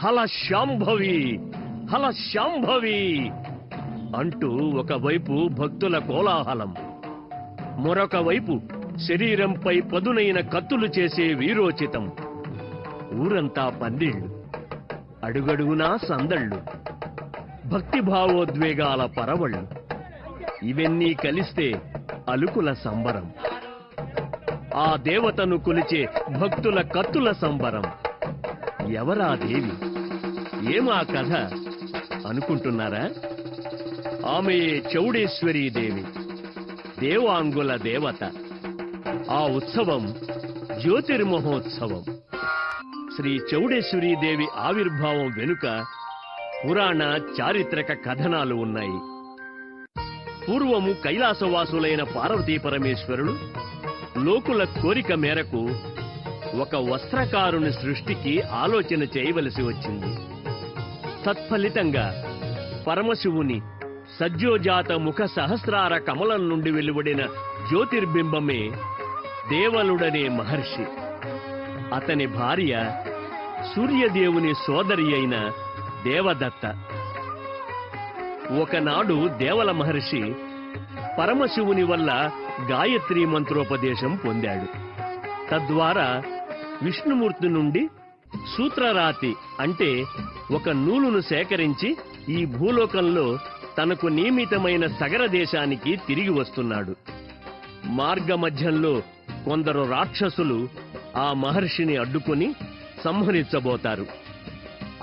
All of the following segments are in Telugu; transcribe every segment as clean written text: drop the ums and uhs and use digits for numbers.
హల శాంభవి, హల శాంభవి అంటూ ఒకవైపు భక్తుల కోలాహలం, మరొక వైపు శరీరంపై పదునైన కత్తులు చేసే వీరోచితం. ఊరంతా పందిళ్లు, అడుగడుగునా సందళ్లు, భక్తిభావోద్వేగాల పరవళ్లు. ఇవన్నీ కలిస్తే అలుకుల సంబరం. ఆ దేవతను కొలిచే భక్తుల కత్తుల సంబరం. ఎవరా దేవి, ఏమా కథ అనుకుంటున్నారా? ఆమెయే చౌడేశ్వరీ దేవి, దేవాంగుల దేవత. ఆ ఉత్సవం జ్యోతిర్మహోత్సవం. శ్రీ చౌడేశ్వరీ దేవి ఆవిర్భావం వెనుక పురాణ చారిత్రక కథనాలు ఉన్నాయి. పూర్వము కైలాసవాసులైన పార్వతీ పరమేశ్వరులు లోకుల కోరిక మేరకు ఒక వస్త్రకారుని సృష్టికి ఆలోచన చేయవలసి వచ్చింది. తత్ఫలితంగా పరమశివుని సజ్జోజాత ముఖ సహస్రార కమలం నుండి వెలువడిన జ్యోతిర్బింబమే దేవలుడనే మహర్షి. అతని భార్య సూర్యదేవుని సోదరి అయిన దేవదత్త. ఒకనాడు దేవల మహర్షి పరమశివుని వల్ల గాయత్రీ మంత్రోపదేశం పొందాడు. తద్వారా విష్ణుమూర్తి నుండి సూత్రరాతి అంటే ఒక నూలును సేకరించి ఈ భూలోకంలో తనకు నియమితమైన సగర దేశానికి తిరిగి వస్తున్నాడు. మార్గమధ్యంలో కొందరు రాక్షసులు ఆ మహర్షిని అడ్డుకొని సంహరించబోతారు.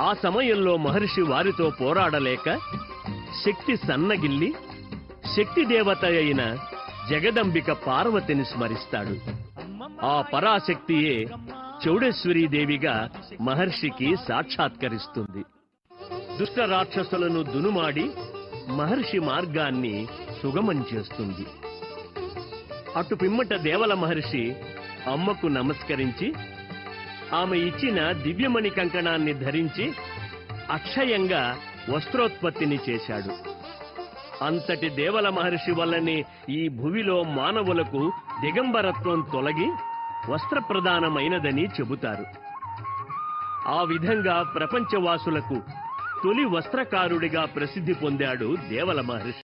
ఆ సమయంలో మహర్షి వారితో పోరాడలేక శక్తి సన్నగిల్లి శక్తి దేవత అయిన జగదంబిక పార్వతిని స్మరిస్తాడు. ఆ పరాశక్తియే చౌడేశ్వరీదేవిగా మహర్షికి సాక్షాత్కరిస్తుంది. దుష్ట రాక్షసులను దునుమాడి మహర్షి మార్గాన్ని సుగమం చేస్తుంది. అటు పిమ్మట దేవల మహర్షి అమ్మకు నమస్కరించి ఆమె ఇచ్చిన దివ్యమణి కంకణాన్ని ధరించి అక్షయంగా వస్త్రోత్పత్తిని చేశాడు. అంతటి దేవల మహర్షి వల్లనే ఈ భువిలో మానవులకు దిగంబరత్వం తొలగి వస్త్రప్రదానమైనదని చెబుతారు. ఆ విధంగా ప్రపంచవాసులకు తొలి వస్త్రకారుడిగా ప్రసిద్ధి పొందాడు దేవల మహర్షి.